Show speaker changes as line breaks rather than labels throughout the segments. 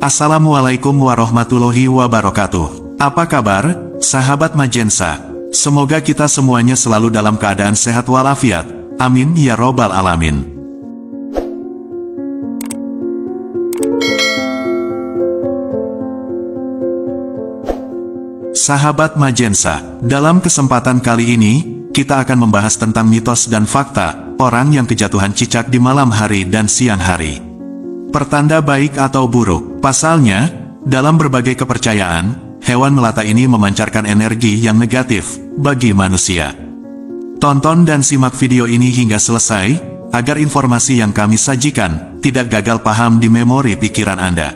Assalamualaikum warahmatullahi wabarakatuh. Apa kabar, sahabat Majensa? Semoga kita semuanya selalu dalam keadaan sehat walafiat. Amin ya robbal alamin. Sahabat Majensa, dalam kesempatan kali ini, kita akan membahas tentang mitos dan fakta orang yang kejatuhan cicak di malam hari dan siang hari. Pertanda baik atau buruk. Pasalnya, dalam berbagai kepercayaan, hewan melata ini memancarkan energi yang negatif bagi manusia. Tonton dan simak video ini hingga selesai, agar informasi yang kami sajikan tidak gagal paham di memori pikiran Anda.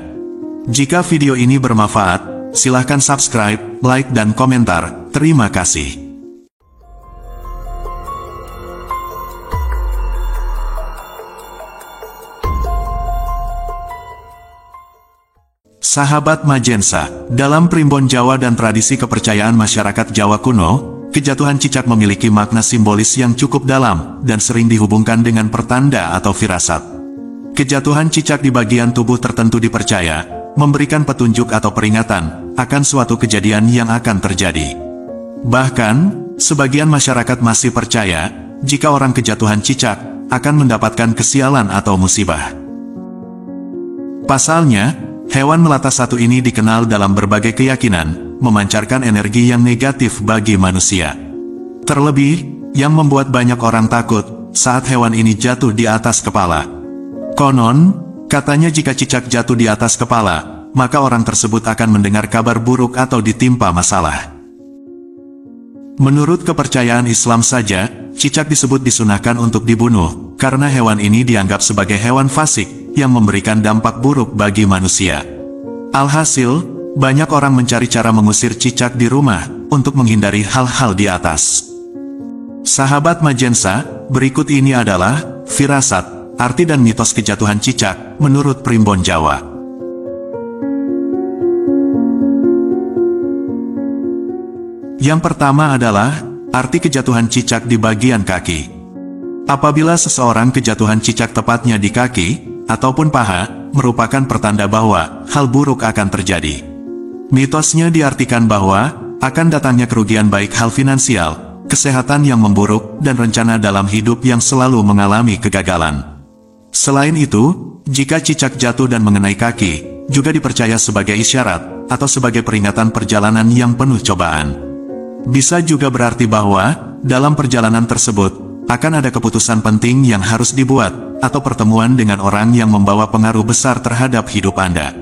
Jika video ini bermanfaat, silahkan subscribe, like dan komentar. Terima kasih. Sahabat Majensa, dalam primbon Jawa dan tradisi kepercayaan masyarakat Jawa kuno, kejatuhan cicak memiliki makna simbolis yang cukup dalam dan sering dihubungkan dengan pertanda atau firasat. Kejatuhan cicak di bagian tubuh tertentu dipercaya memberikan petunjuk atau peringatan akan suatu kejadian yang akan terjadi. Bahkan, sebagian masyarakat masih percaya jika orang kejatuhan cicak akan mendapatkan kesialan atau musibah. Pasalnya, hewan melata satu ini dikenal dalam berbagai keyakinan, memancarkan energi yang negatif bagi manusia. Terlebih, yang membuat banyak orang takut saat hewan ini jatuh di atas kepala. Konon, katanya jika cicak jatuh di atas kepala, maka orang tersebut akan mendengar kabar buruk atau ditimpa masalah. Menurut kepercayaan Islam saja, cicak disebut disunahkan untuk dibunuh, karena hewan ini dianggap sebagai hewan fasik yang memberikan dampak buruk bagi manusia. Alhasil, banyak orang mencari cara mengusir cicak di rumah untuk menghindari hal-hal di atas. Sahabat Majensa, berikut ini adalah firasat, arti dan mitos kejatuhan cicak menurut primbon Jawa. Yang pertama adalah arti kejatuhan cicak di bagian kaki. Apabila seseorang kejatuhan cicak tepatnya di kaki ataupun paha, merupakan pertanda bahwa hal buruk akan terjadi. Mitosnya diartikan bahwa akan datangnya kerugian baik hal finansial, kesehatan yang memburuk, dan rencana dalam hidup yang selalu mengalami kegagalan. Selain itu, jika cicak jatuh dan mengenai kaki, juga dipercaya sebagai isyarat atau sebagai peringatan perjalanan yang penuh cobaan. Bisa juga berarti bahwa dalam perjalanan tersebut akan ada keputusan penting yang harus dibuat, atau pertemuan dengan orang yang membawa pengaruh besar terhadap hidup Anda.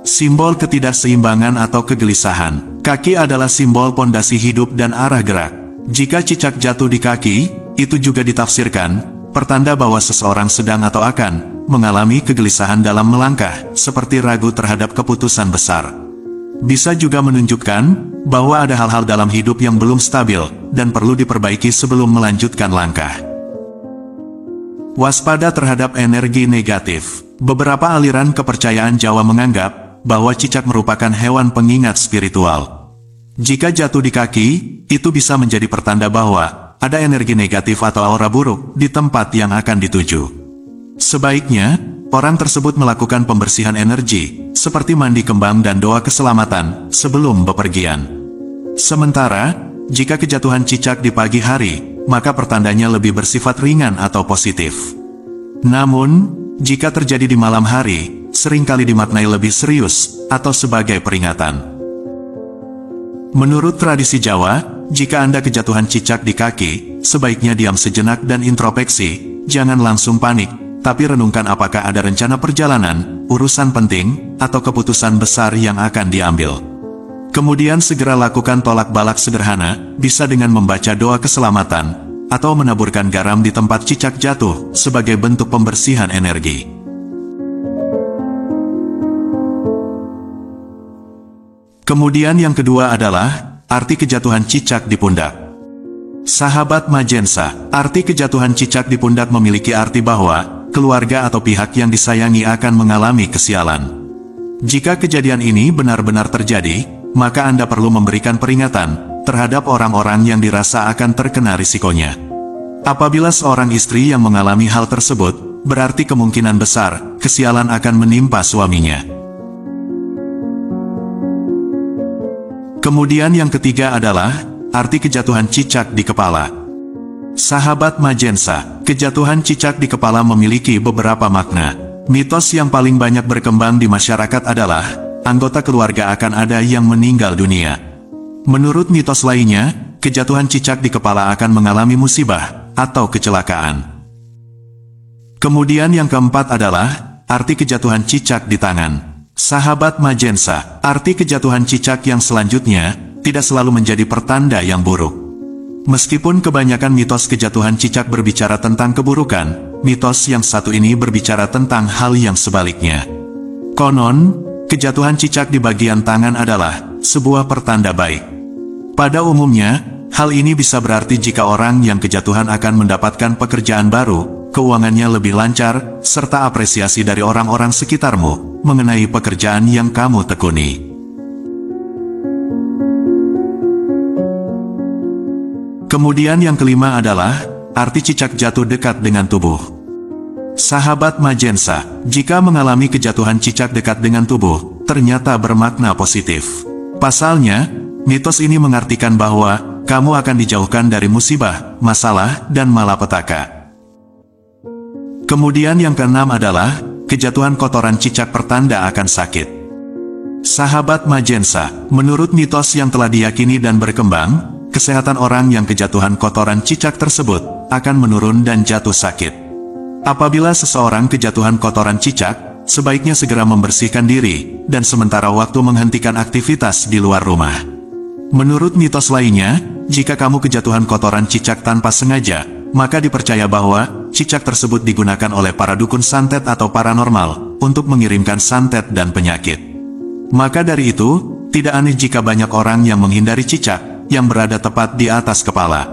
Simbol ketidakseimbangan atau kegelisahan. Kaki adalah simbol pondasi hidup dan arah gerak. Jika cicak jatuh di kaki, itu juga ditafsirkan pertanda bahwa seseorang sedang atau akan mengalami kegelisahan dalam melangkah, seperti ragu terhadap keputusan besar. Bisa juga menunjukkan bahwa ada hal-hal dalam hidup yang belum stabil dan perlu diperbaiki sebelum melanjutkan langkah. Waspada terhadap energi negatif. Beberapa aliran kepercayaan Jawa menganggap bahwa cicak merupakan hewan pengingat spiritual. Jika jatuh di kaki, itu bisa menjadi pertanda bahwa ada energi negatif atau aura buruk di tempat yang akan dituju. Sebaiknya, orang tersebut melakukan pembersihan energi, seperti mandi kembang dan doa keselamatan sebelum bepergian. Sementara, jika kejatuhan cicak di pagi hari, maka pertandanya lebih bersifat ringan atau positif. Namun, jika terjadi di malam hari, seringkali dimaknai lebih serius atau sebagai peringatan. Menurut tradisi Jawa, jika Anda kejatuhan cicak di kaki, sebaiknya diam sejenak dan introspeksi, jangan langsung panik, tapi renungkan apakah ada rencana perjalanan, urusan penting, atau keputusan besar yang akan diambil. Kemudian segera lakukan tolak balak sederhana, bisa dengan membaca doa keselamatan, atau menaburkan garam di tempat cicak jatuh, sebagai bentuk pembersihan energi. Kemudian yang kedua adalah, arti kejatuhan cicak di pundak. Sahabat Majensa, arti kejatuhan cicak di pundak memiliki arti bahwa keluarga atau pihak yang disayangi akan mengalami kesialan. Jika kejadian ini benar-benar terjadi, maka Anda perlu memberikan peringatan terhadap orang-orang yang dirasa akan terkena risikonya. Apabila seorang istri yang mengalami hal tersebut, berarti kemungkinan besar kesialan akan menimpa suaminya. Kemudian yang ketiga adalah arti kejatuhan cicak di kepala. Sahabat Majensa, kejatuhan cicak di kepala memiliki beberapa makna. Mitos yang paling banyak berkembang di masyarakat adalah anggota keluarga akan ada yang meninggal dunia. Menurut mitos lainnya, kejatuhan cicak di kepala akan mengalami musibah atau kecelakaan. Kemudian yang keempat adalah arti kejatuhan cicak di tangan. Sahabat Majensa, arti kejatuhan cicak yang selanjutnya tidak selalu menjadi pertanda yang buruk. Meskipun kebanyakan mitos kejatuhan cicak berbicara tentang keburukan, mitos yang satu ini berbicara tentang hal yang sebaliknya. Konon, kejatuhan cicak di bagian tangan adalah sebuah pertanda baik. Pada umumnya, hal ini bisa berarti jika orang yang kejatuhan akan mendapatkan pekerjaan baru, keuangannya lebih lancar, serta apresiasi dari orang-orang sekitarmu mengenai pekerjaan yang kamu tekuni. Kemudian yang kelima adalah arti cicak jatuh dekat dengan tubuh. Sahabat Majensa, jika mengalami kejatuhan cicak dekat dengan tubuh, ternyata bermakna positif. Pasalnya, mitos ini mengartikan bahwa kamu akan dijauhkan dari musibah, masalah, dan malapetaka. Kemudian yang keenam adalah kejatuhan kotoran cicak pertanda akan sakit. Sahabat Majensa, menurut mitos yang telah diyakini dan berkembang, kesehatan orang yang kejatuhan kotoran cicak tersebut akan menurun dan jatuh sakit. Apabila seseorang kejatuhan kotoran cicak, sebaiknya segera membersihkan diri dan sementara waktu menghentikan aktivitas di luar rumah. Menurut mitos lainnya, jika kamu kejatuhan kotoran cicak tanpa sengaja, maka dipercaya bahwa cicak tersebut digunakan oleh para dukun santet atau paranormal untuk mengirimkan santet dan penyakit. Maka dari itu, tidak aneh jika banyak orang yang menghindari cicak yang berada tepat di atas kepala.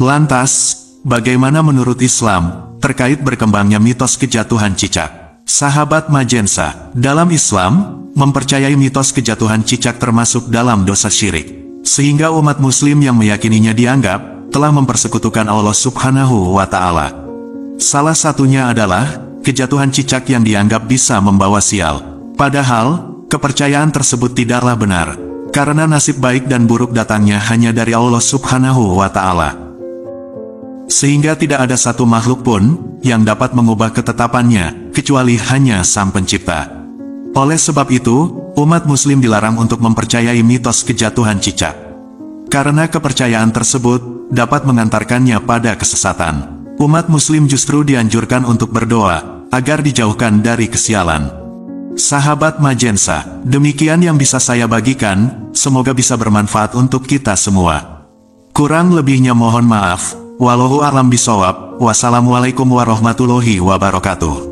Lantas, bagaimana menurut Islam terkait berkembangnya mitos kejatuhan cicak? Sahabat Majensa, dalam Islam, mempercayai mitos kejatuhan cicak termasuk dalam dosa syirik, sehingga umat muslim yang meyakininya dianggap telah mempersekutukan Allah Subhanahu wa Ta'ala. Salah satunya adalah kejatuhan cicak yang dianggap bisa membawa sial. Padahal, kepercayaan tersebut tidaklah benar, karena nasib baik dan buruk datangnya hanya dari Allah Subhanahu wa Ta'ala. Sehingga tidak ada satu makhluk pun yang dapat mengubah ketetapannya, kecuali hanya Sang Pencipta. Oleh sebab itu, umat muslim dilarang untuk mempercayai mitos kejatuhan cicak. Karena kepercayaan tersebut dapat mengantarkannya pada kesesatan. Umat muslim justru dianjurkan untuk berdoa agar dijauhkan dari kesialan. Sahabat Majensa, demikian yang bisa saya bagikan, semoga bisa bermanfaat untuk kita semua. Kurang lebihnya mohon maaf. Wallahu a'lam bishawab. Wassalamualaikum warahmatullahi wabarakatuh.